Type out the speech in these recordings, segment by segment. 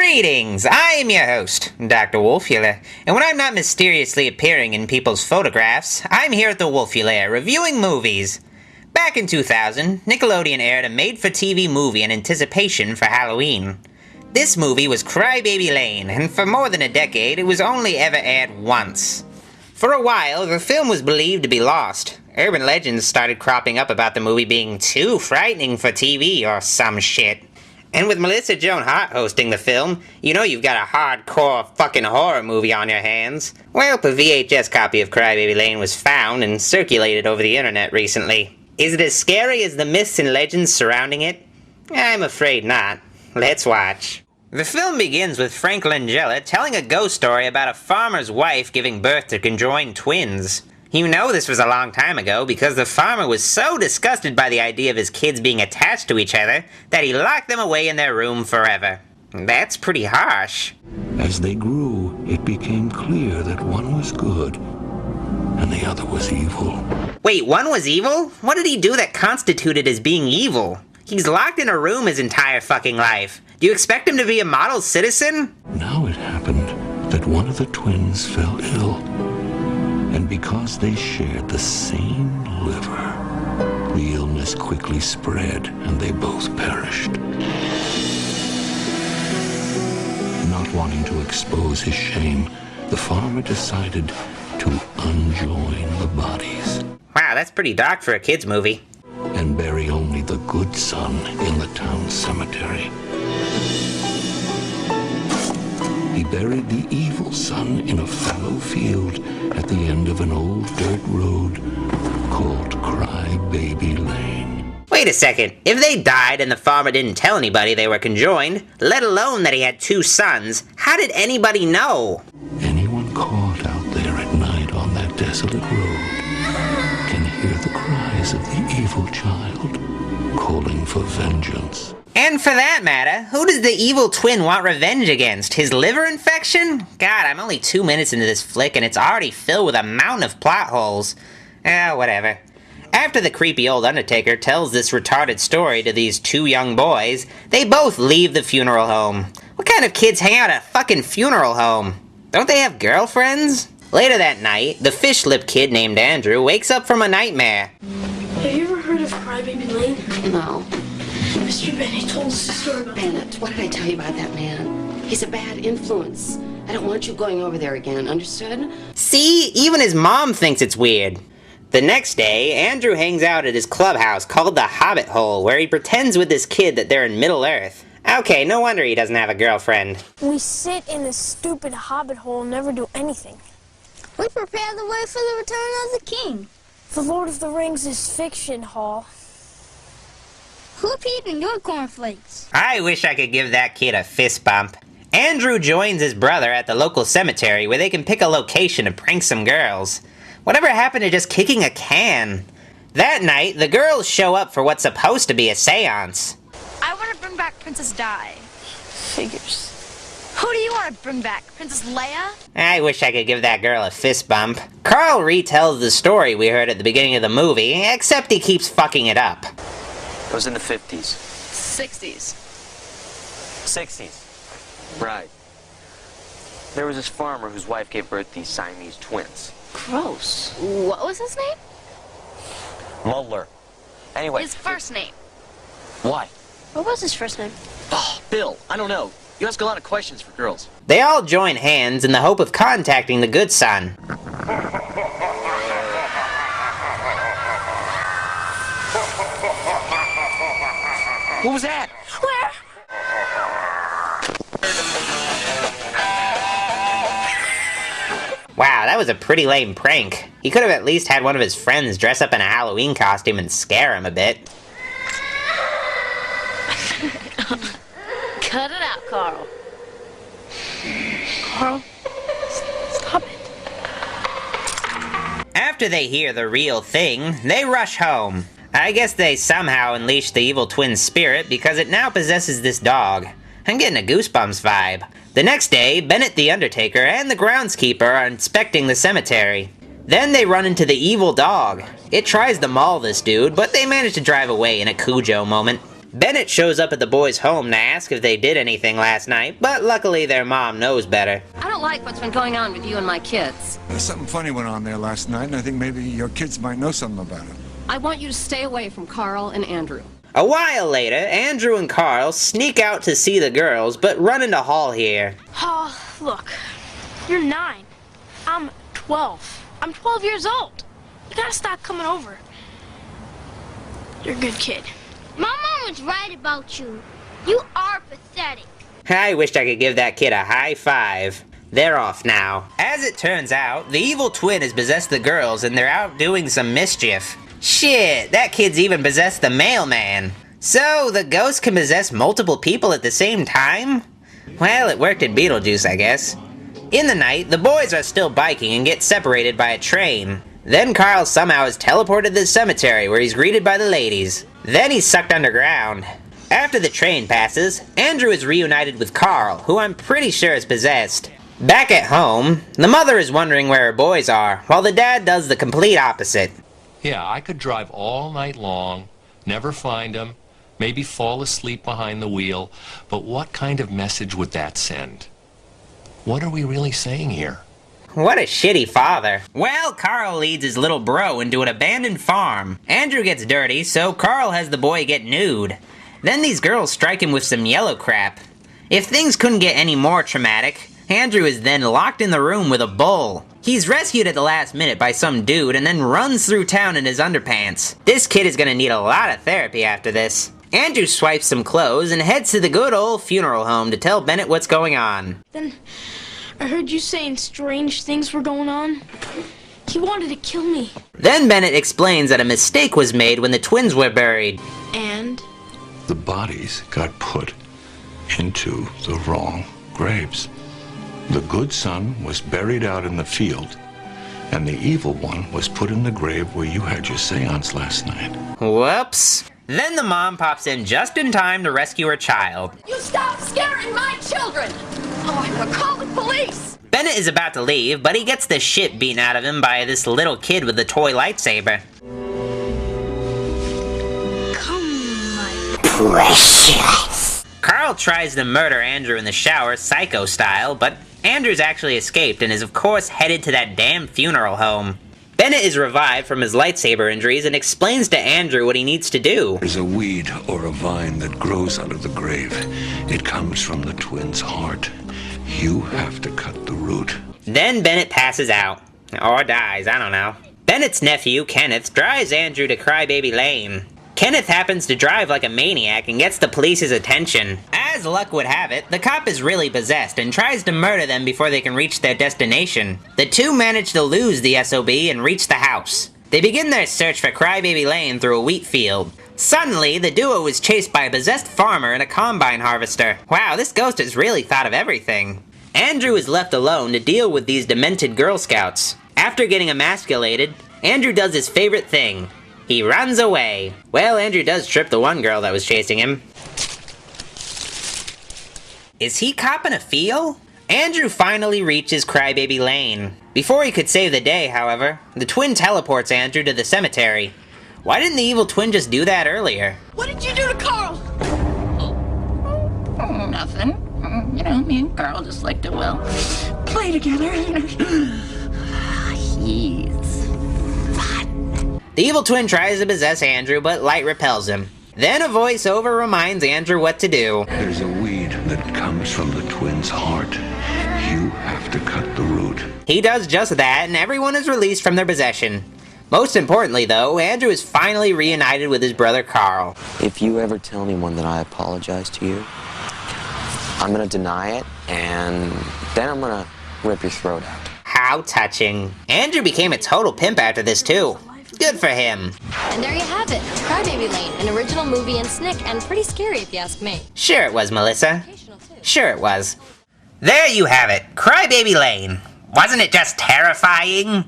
Greetings! I am your host, Dr. Wolfula, and when I'm not mysteriously appearing in people's photographs, I'm here at the Wolfula reviewing movies. Back in 2000, Nickelodeon aired a made-for-TV movie in anticipation for Halloween. This movie was Crybaby Lane, and for more than a decade, it was only ever aired once. For a while, the film was believed to be lost. Urban legends started cropping up about the movie being too frightening for TV or some shit. And with Melissa Joan Hart hosting the film, you know you've got a hardcore fucking horror movie on your hands. Well, a VHS copy of Crybaby Lane was found and circulated over the internet recently. Is it as scary as the myths and legends surrounding it? I'm afraid not. Let's watch. The film begins with Frank Langella telling a ghost story about a farmer's wife giving birth to conjoined twins. You know this was a long time ago because the farmer was so disgusted by the idea of his kids being attached to each other that he locked them away in their room forever. That's pretty harsh. As they grew, it became clear that one was good and the other was evil. Wait, one was evil? What did he do that constituted as being evil? He's locked in a room his entire fucking life. Do you expect him to be a model citizen? Now it happened that one of the twins fell ill. And because they shared the same liver, the illness quickly spread and they both perished. Not wanting to expose his shame, the farmer decided to unjoin the bodies. Wow, that's pretty dark for a kid's movie. And bury only the good son in the town cemetery. He buried the evil son in a fallow field at the end of an old dirt road called Crybaby Lane. Wait a second. If they died and the farmer didn't tell anybody they were conjoined, let alone that he had two sons, how did anybody know? Anyone caught out there at night on that desolate road can hear the cries of the evil child calling for vengeance. And for that matter, who does the evil twin want revenge against? His liver infection? God, I'm only 2 minutes into this flick and it's already filled with a mountain of plot holes. Whatever. After the creepy old Undertaker tells this retarded story to these two young boys, they both leave the funeral home. What kind of kids hang out at a fucking funeral home? Don't they have girlfriends? Later that night, the fish-lipped kid named Andrew wakes up from a nightmare. Have you ever heard of Crybaby Lane? No. Mr. Benny told us a story about Bennett, what did I tell you about that man? He's a bad influence. I don't want you going over there again, understood? See? Even his mom thinks it's weird. The next day, Andrew hangs out at his clubhouse called the Hobbit Hole, where he pretends with this kid that they're in Middle-earth. Okay, no wonder he doesn't have a girlfriend. We sit in this stupid Hobbit Hole and never do anything. We prepare the way for the return of the king. The Lord of the Rings is fiction, Hall. Who peed in your cornflakes? I wish I could give that kid a fist bump. Andrew joins his brother at the local cemetery where they can pick a location to prank some girls. Whatever happened to just kicking a can? That night, the girls show up for what's supposed to be a seance. I want to bring back Princess Di. Figures. Who do you want to bring back? Princess Leia? I wish I could give that girl a fist bump. Carl retells the story we heard at the beginning of the movie, except he keeps fucking it up. It was in the 50s. 60s. 60s. Right. There was this farmer whose wife gave birth to these Siamese twins. Gross. What was his name? Mulder. Anyway. His first name. Why? What was his first name? Oh, Bill. I don't know. You ask a lot of questions for girls. They all join hands in the hope of contacting the good son. What was that? Where? Wow, that was a pretty lame prank. He could have at least had one of his friends dress up in a Halloween costume and scare him a bit. Cut it out, Carl. Carl, stop it. After they hear the real thing, they rush home. I guess they somehow unleashed the evil twin's spirit because it now possesses this dog. I'm getting a Goosebumps vibe. The next day, Bennett the Undertaker and the groundskeeper are inspecting the cemetery. Then they run into the evil dog. It tries to maul this dude, but they manage to drive away in a Cujo moment. Bennett shows up at the boys' home to ask if they did anything last night, but luckily their mom knows better. I don't like what's been going on with you and my kids. Something funny went on there last night, and I think maybe your kids might know something about it. I want you to stay away from Carl and Andrew. A while later, Andrew and Carl sneak out to see the girls, but run into Hall here. Oh, look. You're 9. I'm 12. I'm 12 years old. You gotta stop coming over. You're a good kid. My mom was right about you. You are pathetic. I wished I could give that kid a high five. They're off now. As it turns out, the evil twin has possessed the girls and they're out doing some mischief. Shit, that kid's even possessed the mailman. So, the ghost can possess multiple people at the same time? Well, it worked at Beetlejuice, I guess. In the night, the boys are still biking and get separated by a train. Then Carl somehow is teleported to the cemetery where he's greeted by the ladies. Then he's sucked underground. After the train passes, Andrew is reunited with Carl, who I'm pretty sure is possessed. Back at home, the mother is wondering where her boys are, while the dad does the complete opposite. Yeah, I could drive all night long, never find them, maybe fall asleep behind the wheel, but what kind of message would that send? What are we really saying here? What a shitty father. Well, Carl leads his little bro into an abandoned farm. Andrew gets dirty, so Carl has the boy get nude. Then these girls strike him with some yellow crap. If things couldn't get any more traumatic, Andrew is then locked in the room with a bull. He's rescued at the last minute by some dude and then runs through town in his underpants. This kid is gonna need a lot of therapy after this. Andrew swipes some clothes and heads to the good old funeral home to tell Bennett what's going on. Then I heard you saying strange things were going on. He wanted to kill me. Then Bennett explains that a mistake was made when the twins were buried. And? The bodies got put into the wrong graves. The good son was buried out in the field, and the evil one was put in the grave where you had your seance last night. Whoops. Then the mom pops in just in time to rescue her child. You stop scaring my children! Oh, I'm gonna call the police! Bennett is about to leave, but he gets the shit beaten out of him by this little kid with the toy lightsaber. Come, my Precious. Carl tries to murder Andrew in the shower, Psycho style, but Andrew's actually escaped and is of course headed to that damn funeral home. Bennett is revived from his lightsaber injuries and explains to Andrew what he needs to do. There's a weed or a vine that grows out of the grave. It comes from the twins' heart. You have to cut the root. Then Bennett passes out. Or dies, I don't know. Bennett's nephew, Kenneth, drives Andrew to Crybaby Lane. Kenneth happens to drive like a maniac and gets the police's attention. As luck would have it, the cop is really possessed and tries to murder them before they can reach their destination. The two manage to lose the SOB and reach the house. They begin their search for Crybaby Lane through a wheat field. Suddenly, the duo is chased by a possessed farmer and a combine harvester. Wow, this ghost has really thought of everything. Andrew is left alone to deal with these demented Girl Scouts. After getting emasculated, Andrew does his favorite thing. He runs away. Well, Andrew does trip the one girl that was chasing him. Is he copping a feel? Andrew finally reaches Crybaby Lane. Before he could save the day, however, the twin teleports Andrew to the cemetery. Why didn't the evil twin just do that earlier? What did you do to Carl? Nothing. You know, me and Carl just like to, well, play together. He's fun. The evil twin tries to possess Andrew, but light repels him. Then a voiceover reminds Andrew what to do. There's a weed that comes from the twins' heart. You have to cut the root. He does just that, and everyone is released from their possession. Most importantly, though, Andrew is finally reunited with his brother Carl. If you ever tell anyone that I apologize to you, I'm gonna deny it, and then I'm gonna rip your throat out. How touching. Andrew became a total pimp after this, too. Good for him. And there you have it. Crybaby Lane, an original movie and snick, and pretty scary if you ask me. Sure it was, Melissa. Sure it was. There you have it. Crybaby Lane. Wasn't it just terrifying?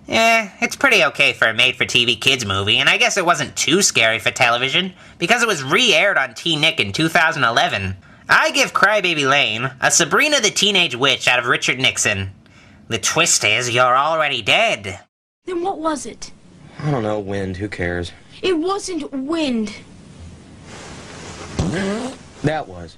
It's pretty okay for a made-for-TV kids movie, and I guess it wasn't too scary for television, because it was re-aired on T-Nick in 2011. I give Crybaby Lane a Sabrina the Teenage Witch out of Richard Nixon. The twist is you're already dead. Then what was it? I don't know, wind, who cares? It wasn't wind. That was.